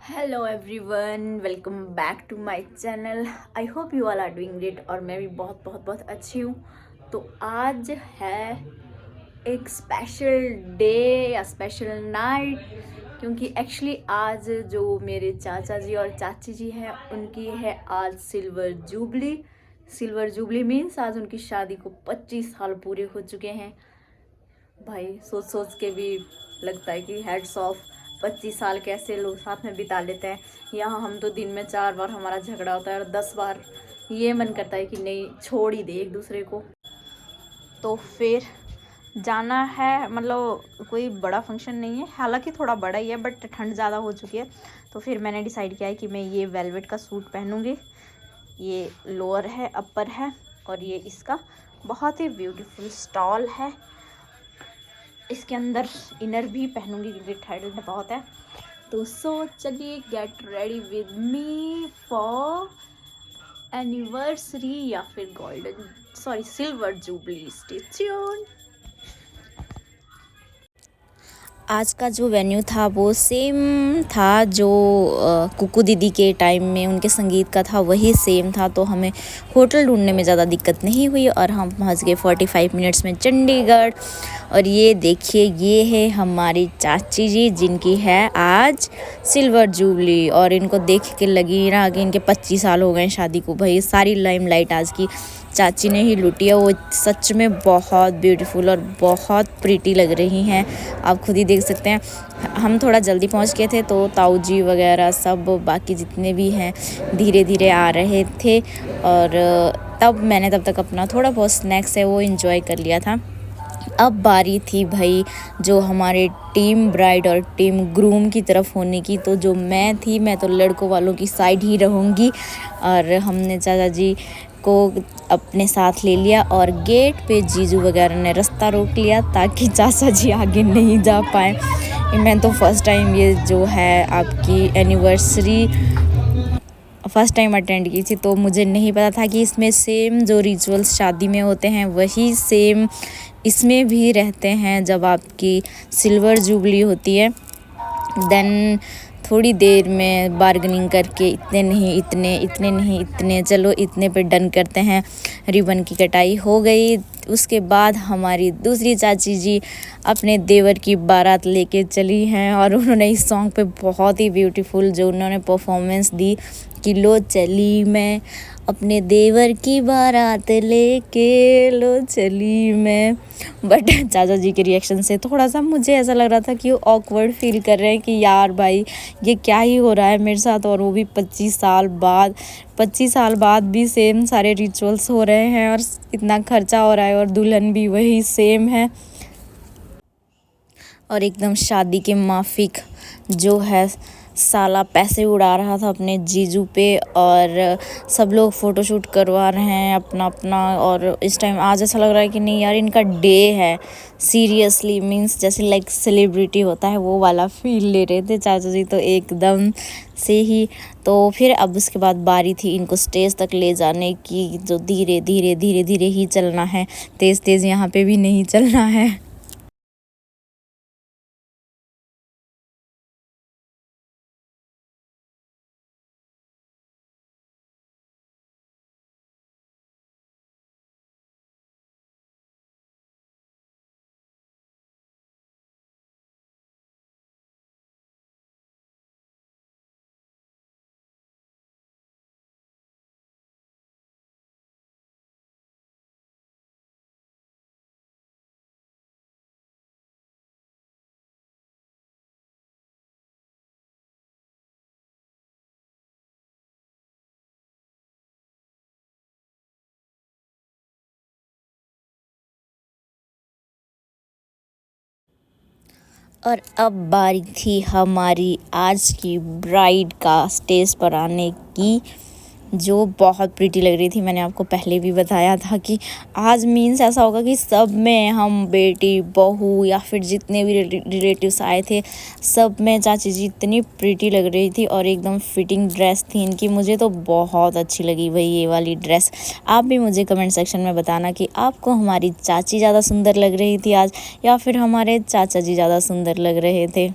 Hello everyone, welcome back to my channel. I hope you all are doing great और मैं भी बहुत बहुत बहुत अच्छी हूँ। तो आज है एक स्पेशल डे या स्पेशल नाइट, क्योंकि एक्चुअली आज जो मेरे चाचा जी और चाची जी हैं उनकी है आज silver jubilee. Silver jubilee means आज उनकी शादी को 25 साल पूरे हो चुके हैं। भाई सोच सोच के भी लगता है कि हेड्स ऑफ, 25 साल कैसे लोग साथ में बिता लेते हैं। यहाँ हम तो दिन में 4 बार हमारा झगड़ा होता है और 10 बार ये मन करता है कि नहीं छोड़ ही दे एक दूसरे को। तो फिर जाना है, मतलब कोई बड़ा फंक्शन नहीं है, हालांकि थोड़ा बड़ा ही है बट ठंड ज़्यादा हो चुकी है। तो फिर मैंने डिसाइड किया है कि मैं ये वेलवेट का सूट पहनूंगी। ये लोअर है, अपर है और ये इसका बहुत ही ब्यूटीफुल स्टॉल है। इसके अंदर इनर भी पहनूंगी क्योंकि ठंड बहुत है। तो चलिए get ready with me for anniversary या फिर सिल्वर जुबली। Stay tuned. आज का जो वेन्यू था वो सेम था जो कुकू दीदी के टाइम में उनके संगीत का था, वही सेम था। तो हमें होटल ढूंढने में ज़्यादा दिक्कत नहीं हुई और हम पहुंच गए 45 मिनट्स में चंडीगढ़। और ये देखिए, ये है हमारी चाची जी जिनकी है आज सिल्वर जुबली। और इनको देख के लगी ना कि इनके 25 साल हो गए शादी को। भाई सारी लाइमलाइट आज की चाची ने ही लूटी है। वो सच में बहुत ब्यूटीफुल और बहुत प्रीटी लग रही हैं, आप खुद ही देख सकते हैं। हम थोड़ा जल्दी पहुंच गए थे तो ताऊ जी वगैरह सब बाकी जितने भी हैं धीरे धीरे आ रहे थे। और तब मैंने तब तक अपना थोड़ा बहुत स्नैक्स है वो इंजॉय कर लिया था। अब बारी थी भाई जो हमारे टीम ब्राइड और टीम ग्रूम की तरफ होने की। तो जो मैं थी, मैं तो लड़कों वालों की साइड ही रहूँगी। और हमने चाचा जी को अपने साथ ले लिया और गेट पे जीजू वगैरह ने रास्ता रोक लिया ताकि चाचा जी आगे नहीं जा पाए। मैं तो फर्स्ट टाइम ये जो है आपकी एनिवर्सरी फर्स्ट टाइम अटेंड की थी, तो मुझे नहीं पता था कि इसमें सेम जो रिचुअल्स शादी में होते हैं वही सेम इसमें भी रहते हैं जब आपकी सिल्वर जुबली होती है। देन थोड़ी देर में बार्गेनिंग करके इतने नहीं इतने, इतने नहीं इतने, चलो इतने पे डन करते हैं। रिबन की कटाई हो गई। उसके बाद हमारी दूसरी चाची जी अपने देवर की बारात लेके चली हैं और उन्होंने इस सॉन्ग पे बहुत ही ब्यूटीफुल जो उन्होंने परफॉर्मेंस दी कि लो चली मैं अपने देवर की बारात लेके, लो चली मैं। बट चाचा जी के रिएक्शन से थोड़ा सा मुझे ऐसा लग रहा था कि वो ऑकवर्ड फील कर रहे हैं कि यार भाई ये क्या ही हो रहा है मेरे साथ। और वो भी 25 साल बाद, 25 साल बाद भी सेम सारे रिचुअल्स हो रहे हैं और इतना खर्चा हो रहा है और दुल्हन भी वही सेम है। और एकदम शादी के माफिक जो है साला पैसे उड़ा रहा था अपने जीजू पे। और सब लोग फ़ोटोशूट करवा रहे हैं अपना अपना। और इस टाइम आज ऐसा लग रहा है कि नहीं यार इनका डे है सीरियसली, मींस जैसे लाइक सेलिब्रिटी होता है वो वाला फील ले रहे थे चाचा जी तो एकदम से ही। तो फिर अब उसके बाद बारी थी इनको स्टेज तक ले जाने की, जो धीरे धीरे धीरे धीरे ही चलना है, तेज़ तेज़ यहाँ पे भी नहीं चलना है। और अब बारी थी हमारी आज की ब्राइड का स्टेज पर आने की, जो बहुत प्रीटी लग रही थी। मैंने आपको पहले भी बताया था कि आज मीन्स ऐसा होगा कि सब में हम बेटी बहू या फिर जितने भी रिलेटिव्स आए थे सब में चाची जी इतनी प्रीटी लग रही थी। और एकदम फिटिंग ड्रेस थी इनकी, मुझे तो बहुत अच्छी लगी भाई ये वाली ड्रेस। आप भी मुझे कमेंट सेक्शन में बताना कि आपको हमारी चाची ज़्यादा सुंदर लग रही थी आज या फिर हमारे चाचा जी ज़्यादा सुंदर लग रहे थे।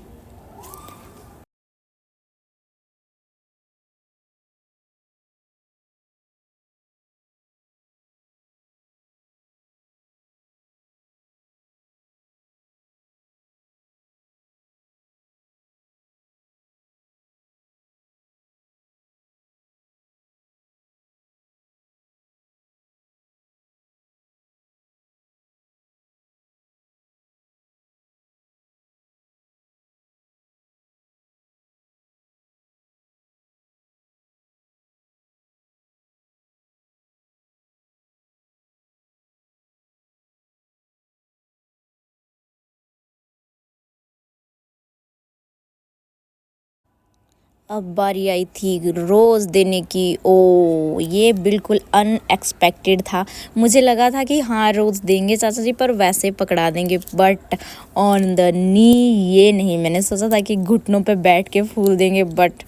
अब बारी आई थी रोज़ देने की। ओ ये बिल्कुल अनएक्सपेक्टेड था। मुझे लगा था कि हाँ रोज़ देंगे चाचा जी, पर वैसे पकड़ा देंगे, बट ऑन द नी ये नहीं। मैंने सोचा था कि घुटनों पे बैठ के फूल देंगे, बट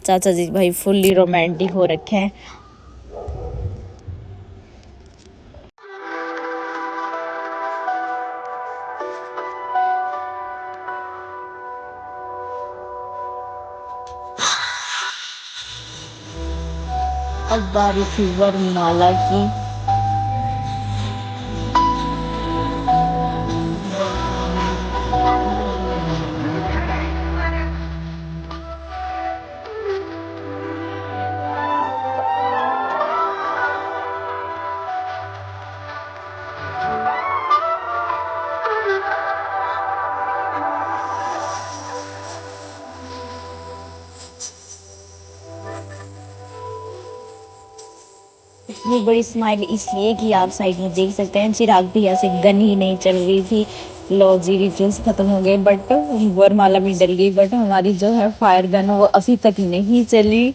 चाचा जी भाई फुल्ली रोमांटिक हो रखे हैं। अब बारी थी वरमाला की। इतनी बड़ी स्माइल इसलिए कि आप साइड में देख सकते हैं चिराग भैया से गन ही नहीं चल रही थी। लो जी रिचुअल्स खत्म हो गए, बट वरमाला भी डल गई, बट हमारी जो है फायर गन वो अभी तक नहीं चली।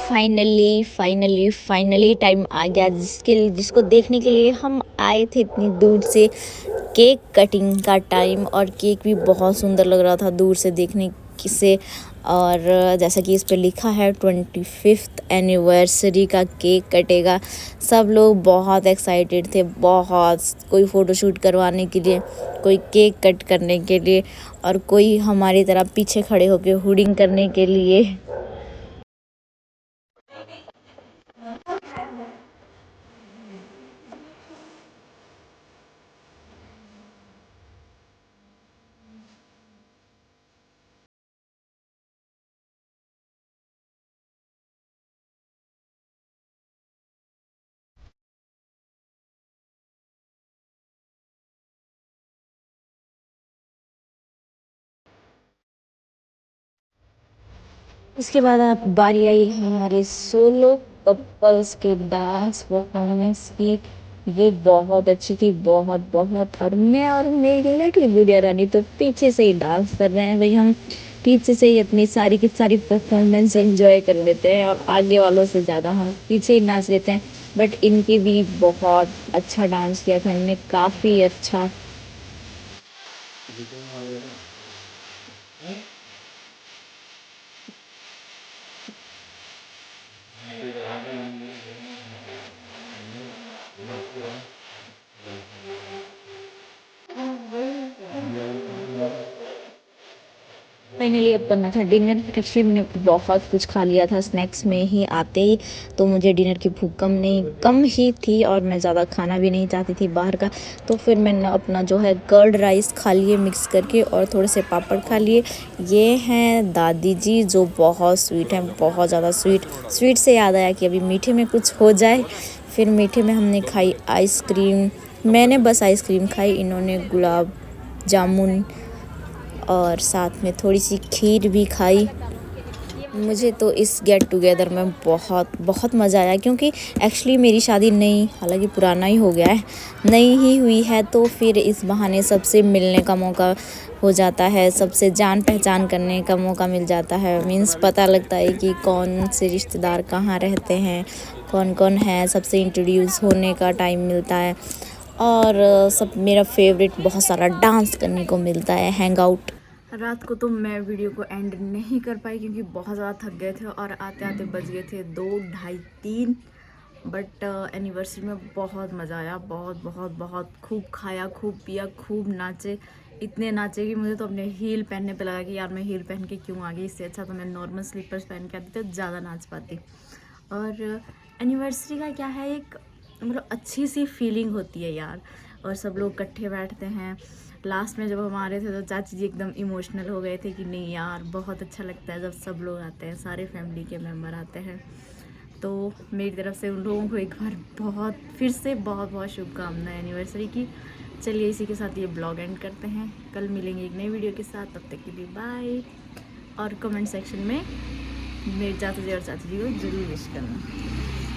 फाइनली फाइनली फाइनली टाइम आ गया जिसको देखने के लिए हम आए थे इतनी दूर से। केक कटिंग का टाइम, और केक भी बहुत सुंदर लग रहा था दूर से देखने से। और जैसा कि इस पे लिखा है 25th एनिवर्सरी का केक कटेगा। सब लोग बहुत एक्साइटेड थे, बहुत। कोई फ़ोटोशूट करवाने के लिए, कोई केक कट करने के लिए, और कोई हमारी तरह पीछे खड़े होकर हुडिंग करने के लिए। उसके बाद अब बारी आई हमारे सोलो कपल्स के डांस परफॉर्मेंस की। ये बहुत अच्छी थी, बहुत बहुत। और मैं और मेरी लड़की गुड़िया रानी तो पीछे से ही डांस कर रहे हैं भाई। हम पीछे से ही अपनी सारी की सारी परफॉर्मेंस एंजॉय कर लेते हैं, और आगे वालों से ज़्यादा हम पीछे ही नाच लेते हैं। बट इनकी भी बहुत अच्छा डांस किया था, इनने काफ़ी अच्छा। फाइनली अब करना था डिनर। एक्चुअली मैंने बहुत कुछ खा लिया था स्नैक्स में ही आते ही, तो मुझे डिनर की भूख कम ही थी, और मैं ज़्यादा खाना भी नहीं चाहती थी बाहर का। तो फिर मैंने अपना जो है कर्ड राइस खा लिए मिक्स करके, और थोड़े से पापड़ खा लिए। ये हैं दादी जी जो बहुत स्वीट हैं, बहुत ज़्यादा स्वीट। स्वीट से याद आया कि अभी मीठे में कुछ हो जाए। फिर मीठे में हमने खाई आइसक्रीम। मैंने बस आइसक्रीम खाई, इन्होंने गुलाब जामुन और साथ में थोड़ी सी खीर भी खाई। मुझे तो इस गेट टुगेदर में बहुत मज़ा आया, क्योंकि एक्चुअली मेरी शादी नई, हालांकि पुराना ही हो गया है, नई ही हुई है, तो फिर इस बहाने सबसे मिलने का मौका हो जाता है, सबसे जान पहचान करने का मौका मिल जाता है। मीन्स पता लगता है कि कौन से रिश्तेदार कहाँ रहते हैं, कौन कौन है, सबसे इंट्रोड्यूस होने का टाइम मिलता है। और सब मेरा फेवरेट, बहुत सारा डांस करने को मिलता है, हैंग आउट। रात को तो मैं वीडियो को एंड नहीं कर पाई क्योंकि बहुत ज़्यादा थक गए थे और आते आते बज गए थे 2, ढाई, 3। बट एनिवर्सरी में बहुत मज़ा आया, बहुत खूब खाया, खूब पिया, खूब नाचे, इतने नाचे कि मुझे तो अपने हील पहनने पे लगा कि यार मैं हील पहन के क्यों आ गई, इससे अच्छा तो मैं नॉर्मल स्लीपर्स पहन के आती तो ज़्यादा नाच पाती। और एनिवर्सरी का क्या है, एक मतलब अच्छी सी फीलिंग होती है यार, और सब लोग इकट्ठे बैठते हैं। लास्ट में जब हम आ रहे थे तो चाची जी एकदम इमोशनल हो गए थे कि नहीं यार बहुत अच्छा लगता है जब सब लोग आते हैं, सारे फैमिली के मेम्बर आते हैं। तो मेरी तरफ से उन लोगों को एक बार फिर से बहुत शुभकामनाएं एनिवर्सरी की। चलिए इसी के साथ ये ब्लॉग एंड करते हैं, कल मिलेंगे एक नई वीडियो के साथ, तब तक के लिए बाय। और कमेंट सेक्शन में मेरे चाचा जी और चाची जी को ज़रूर विश करना।